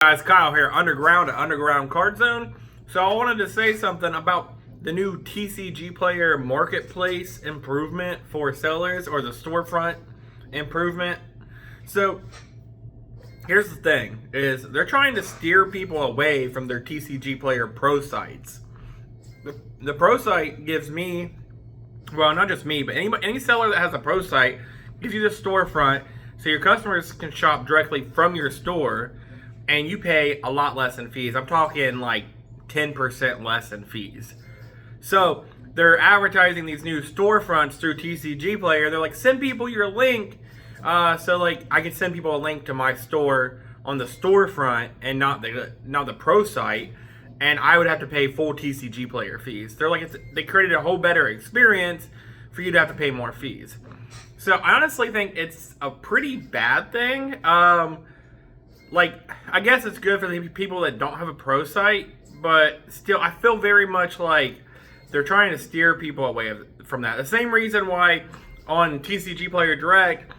Guys, Kyle here, Underground Card Zone. So I wanted to say something about the new Tcgplayer marketplace improvement for sellers, or the storefront improvement. So here's the thing, is they're trying to steer people away from their Tcgplayer pro sites. The pro site gives me, well, not just me, but any seller that has a pro site gives you the storefront so your customers can shop directly from your store, and you pay a lot less in fees. I'm talking like 10% less in fees. So they're advertising these new storefronts through Tcgplayer. They're like, send people your link. So like I can send people a link to my store on the storefront and not the pro site, and I would have to pay full Tcgplayer fees. They're like, they created a whole better experience for you to have to pay more fees. So I honestly think it's a pretty bad thing. Like, I guess it's good for the people that don't have a pro site, but still, I feel very much like they're trying to steer people away from that. The same reason why on Tcgplayer Direct,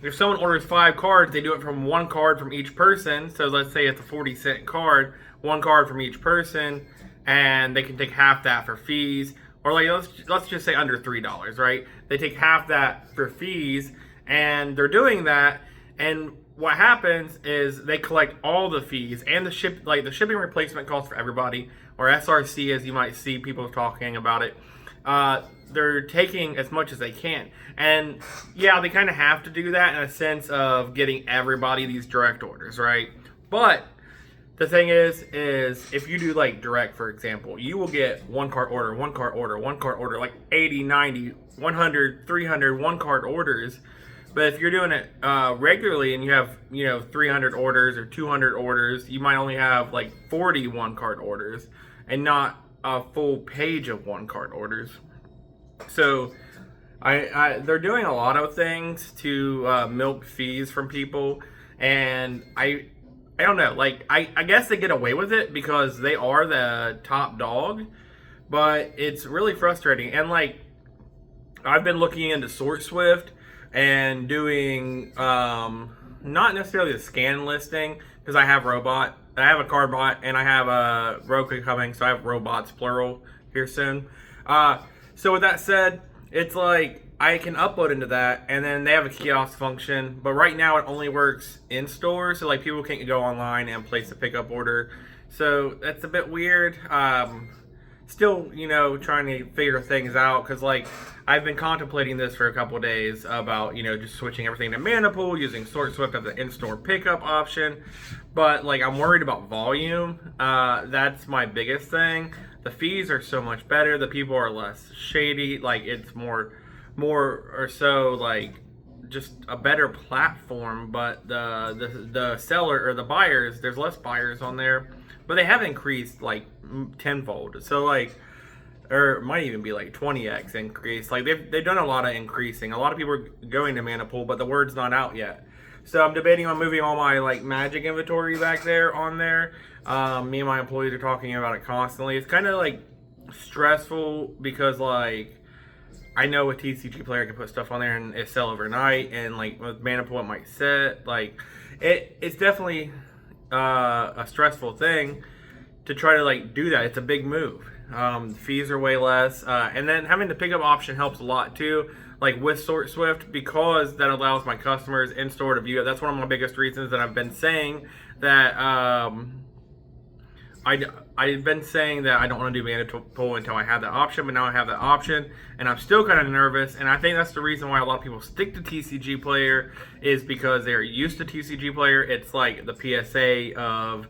if someone orders 5 cards, they do it from 1 card from each person. So let's say it's a 40-cent card, 1 card from each person, and they can take half that for fees. Or like, let's just say under $3, right? They take half that for fees, and they're doing that, and what happens is they collect all the fees and the shipping replacement cost for everybody, or SRC as you might see people talking about it. They're taking as much as they can, and yeah, they kind of have to do that in a sense of getting everybody these direct orders, right? But the thing is if you do like direct, for example, you will get 1 card order, 1 card order, 1 card order, like 80, 90, 100, 300 1 card orders. But if you're doing it regularly and you have, 300 orders or 200 orders, you might only have like 40 1 card orders and not a full page of 1 card orders. So they're doing a lot of things to milk fees from people, and I don't know, like I guess they get away with it because they are the top dog, but it's really frustrating. And like, I've been looking into SortSwift and doing not necessarily a scan listing, because I have a card bot, and I have a Roku coming, so I have robots plural here soon. So with that said, it's like I can upload into that, and then they have a kiosk function, but right now it only works in store, so like people can't go online and place a pickup order. So that's a bit weird. Still, trying to figure things out, because like I've been contemplating this for a couple of days about, just switching everything to Manipool, using SortSwift as an in-store pickup option. But like, I'm worried about volume. That's my biggest thing. The fees are so much better. The people are less shady. Like, it's more or so like just a better platform. But the seller or the buyers, there's less buyers on there. But they have increased like tenfold. So like, or it might even be like 20x increase. Like they've done a lot of increasing. A lot of people are going to Manipool, but the word's not out yet. So I'm debating on moving all my like magic inventory back there on there. Me and my employees are talking about it constantly. It's kind of like stressful because like I know with Tcgplayer I can put stuff on there and it sell overnight, and like with Manipool it might sit. Like it's definitely a stressful thing to try to like do that. It's a big move. Fees are way less, and then having the pickup option helps a lot too, like with SortSwift, because that allows my customers in store to view it. That's one of my biggest reasons that I've been saying that I've been saying that I don't want to do Manipool until I have that option, but now I have that option, and I'm still kind of nervous. And I think that's the reason why a lot of people stick to Tcgplayer, is because they're used to Tcgplayer. It's like the PSA of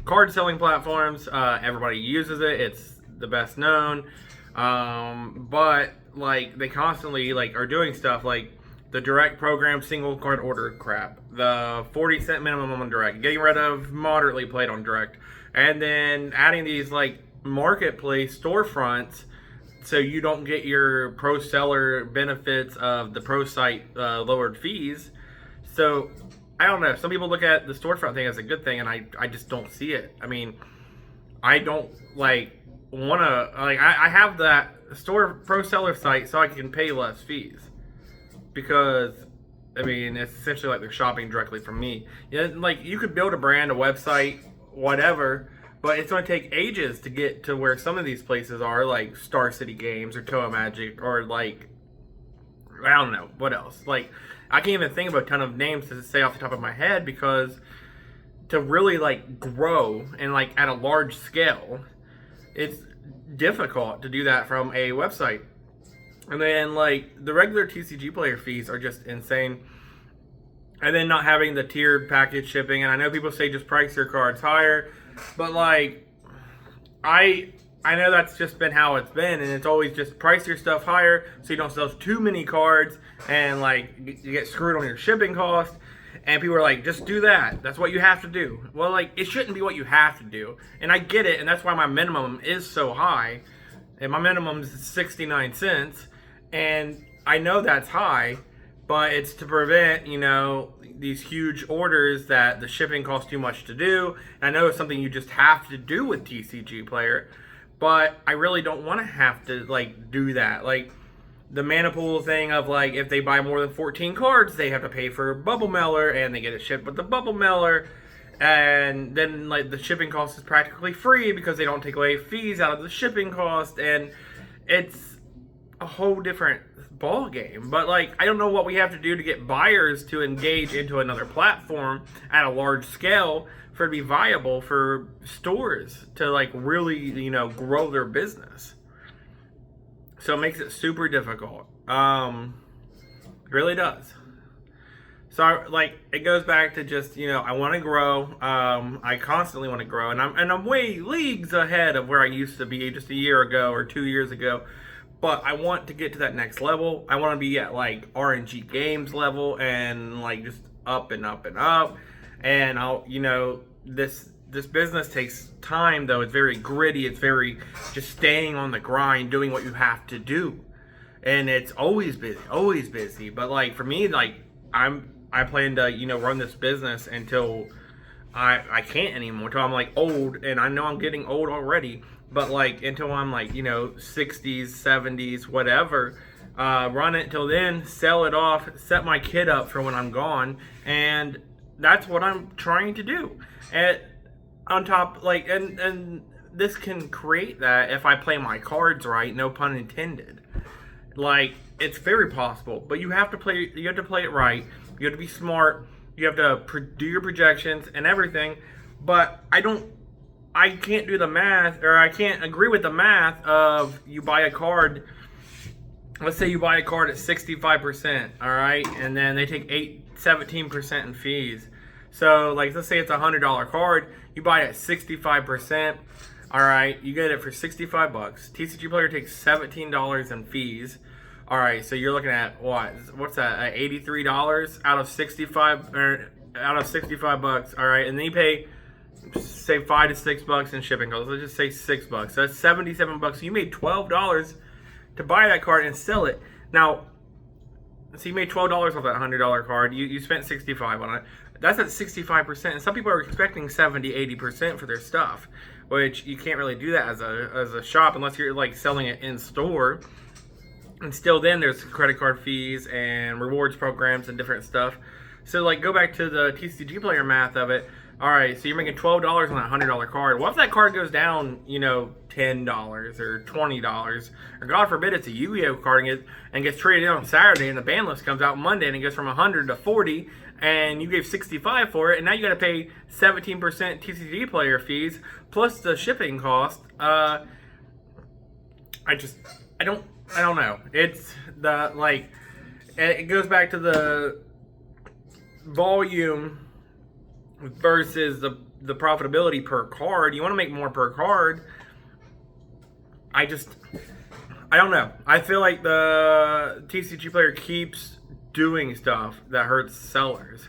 card selling platforms. Everybody uses it. It's the best known. But like they constantly like are doing stuff like the direct program single card order crap, the 40-cent minimum on direct, getting rid of moderately played on direct, and then adding these like marketplace storefronts so you don't get your pro seller benefits of the pro site lowered fees. So I don't know. Some people look at the storefront thing as a good thing, and I just don't see it. I mean, I don't like want to like I have that store pro seller site so I can pay less fees, because I mean, it's essentially like they're shopping directly from me. Like you could build a brand, a website, whatever, but it's going to take ages to get to where some of these places are, like Star City Games or Toa Magic, or like, I don't know, what else. Like, I can't even think of a ton of names to say off the top of my head, because to really like grow and like at a large scale, it's difficult to do that from a website. And then like the regular Tcgplayer fees are just insane. And then not having the tiered package shipping. And I know people say just price your cards higher, but like I know that's just been how it's been, and it's always just price your stuff higher so you don't sell too many cards and like you get screwed on your shipping cost. And people are like, just do that. That's what you have to do. Well, like, it shouldn't be what you have to do. And I get it, and that's why my minimum is so high. And my minimum is 69 cents. And I know that's high, but it's to prevent, these huge orders that the shipping costs too much to do. And I know it's something you just have to do with Tcgplayer, but I really don't want to have to, like, do that. Like, the mana pool thing of, like, if they buy more than 14 cards, they have to pay for a bubble mailer, and they get it shipped with the bubble mailer. And then, like, the shipping cost is practically free because they don't take away fees out of the shipping cost. And it's a whole different ball game. But like, I don't know what we have to do to get buyers to engage into another platform at a large scale for it to be viable for stores to like really, grow their business. So it makes it super difficult. It really does. So like, it goes back to just, I want to grow. I constantly want to grow, and I'm way leagues ahead of where I used to be just a year ago or 2 years ago. But I want to get to that next level. I want to be at like RNG Games level and like just up and up and up. And I'll, this business takes time though. It's very gritty. It's very just staying on the grind, doing what you have to do. And it's always busy. But like for me, like I plan to, run this business until I can't anymore, until I'm like old, and I know I'm getting old already. But like until I'm like 60s, 70s, whatever, run it till then, sell it off, set my kid up for when I'm gone, and that's what I'm trying to do. And on top, like, and this can create that if I play my cards right, no pun intended. Like, it's very possible, but you have to play it right. You have to be smart. You have to do your projections and everything. But I can't do the math, or I can't agree with the math of you buy a card. Let's say you buy a card at 65%, all right? And then they take 17% in fees. So, like, let's say it's a $100 card. You buy it at 65%, all right? You get it for $65. Tcgplayer takes $17 in fees. All right, so you're looking at what? What's that? $83 out of 65, or out of $65. All right, and then you pay, say, $5 to $6 in shipping costs. Let's just say $6. So that's $77. So you made $12 to buy that card and sell it. Now, so you made $12 off that $100 card. You spent $65 on it. That's at 65%. And some people are expecting 70, 80% for their stuff, which you can't really do that as a shop unless you're like selling it in store. And still then there's credit card fees and rewards programs and different stuff. So like, go back to the Tcgplayer math of it. All right, so you're making $12 on that $100 card. What if that card goes down, $10 or $20? Or God forbid it's a Yu-Gi-Oh card and gets traded on Saturday, and the ban list comes out Monday and it goes from 100 to 40, and you gave 65 for it, and now you got to pay 17% Tcgplayer fees plus the shipping cost. I don't know. It's the, like, it goes back to the volume versus the profitability per card. You want to make more per card. I don't know. I feel like the Tcgplayer keeps doing stuff that hurts sellers.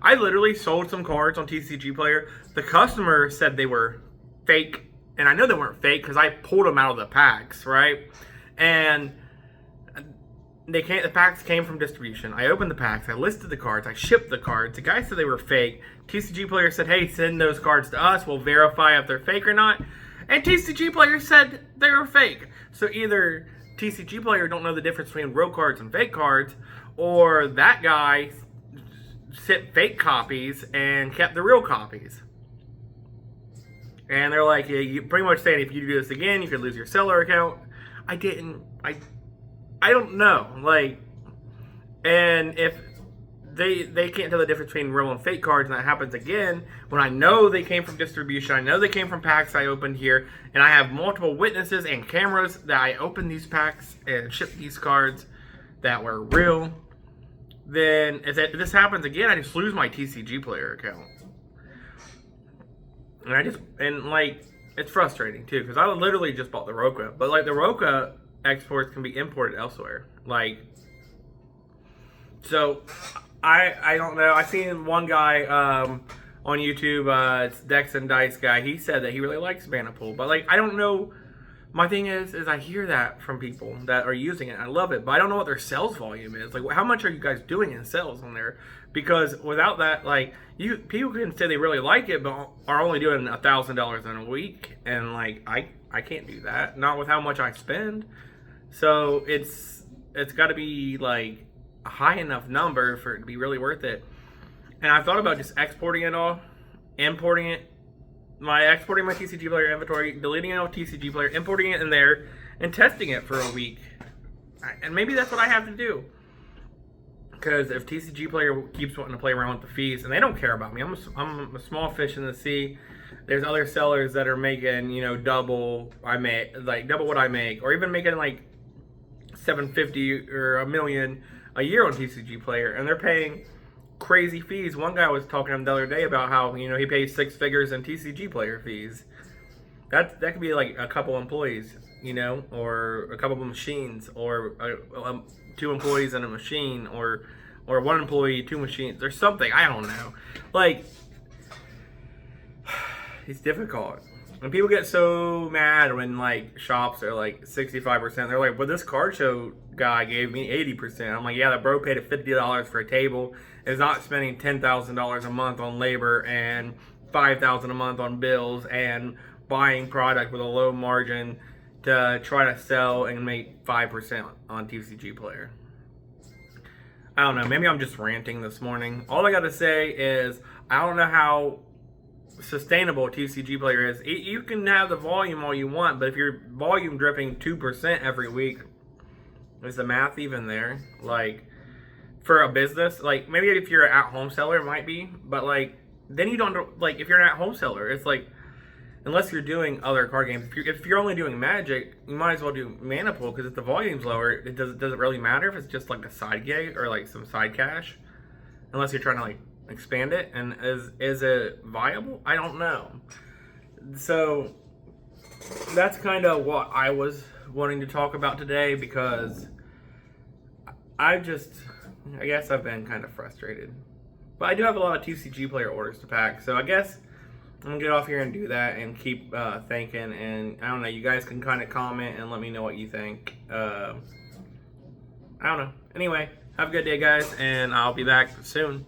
I literally sold some cards on Tcgplayer. The customer said they were fake, and I know they weren't fake because I pulled them out of the packs, right? And the packs came from distribution. I opened the packs. I listed the cards. I shipped the cards. The guy said they were fake. Tcgplayer said, hey, send those cards to us. We'll verify if they're fake or not. And Tcgplayer said they were fake. So either Tcgplayer don't know the difference between real cards and fake cards, or that guy sent fake copies and kept the real copies. And they're like, yeah, you pretty much saying if you do this again, you could lose your seller account. I don't know. Like, and if they can't tell the difference between real and fake cards, and that happens again, when I know they came from distribution, I know they came from packs I opened here, and I have multiple witnesses and cameras that I opened these packs and shipped these cards that were real, then if this happens again, I just lose my Tcgplayer account. And like, it's frustrating too, because I literally just bought the Roka, but like the Roka exports can be imported elsewhere. Like, so I don't know. I seen one guy on YouTube, it's Dex and Dice guy. He said that he really likes Bannerpool, but like, I don't know. My thing is I hear that from people that are using it. I love it, but I don't know what their sales volume is. Like, how much are you guys doing in sales on there? Because without that, like, people can say they really like it, but are only doing $1,000 in a week, and like, I can't do that. Not with how much I spend. So it's got to be like a high enough number for it to be really worth it. And I thought about just exporting it all, importing it. Exporting my Tcgplayer inventory, deleting it off Tcgplayer, importing it in there, and testing it for a week. And maybe that's what I have to do. Because if Tcgplayer keeps wanting to play around with the fees, and they don't care about me, I'm a small fish in the sea. There's other sellers that are making, double what I make, or even making like $750 or $1 million a year on Tcgplayer, and they're paying crazy fees. One guy was talking to him the other day about how he pays 6 figures in Tcgplayer fees. That could be like a couple employees, or a couple of machines, or 2 employees and a machine, or 1 employee, 2 machines, or something. I don't know. Like, it's difficult. And people get so mad when like shops are like 65%. They're like, well, this card show guy gave me 80%. I'm like, yeah, that bro paid $50 for a table, is not spending $10,000 a month on labor and $5,000 a month on bills and buying product with a low margin to try to sell and make 5% on Tcgplayer. I don't know. Maybe I'm just ranting this morning. All I gotta say is I don't know how sustainable Tcgplayer is. You can have the volume all you want, but if your volume dripping 2% every week, is the math even there? Like, for a business, like maybe if you're an at-home seller, it might be, but like then you don't like if you're an at-home seller, it's like unless you're doing other card games. If you're only doing Magic, you might as well do Bannerpool because if the volume's lower, it doesn't really matter if it's just like a side gig or like some side cash, unless you're trying to like expand it. And is it viable? I don't know. So that's kind of what I was wanting to talk about today, because I guess I've been kind of frustrated. But I do have a lot of Tcgplayer orders to pack, so I guess I'm going to get off here and do that and keep thinking. And I don't know, you guys can kind of comment and let me know what you think. I don't know. Anyway, have a good day, guys, and I'll be back soon.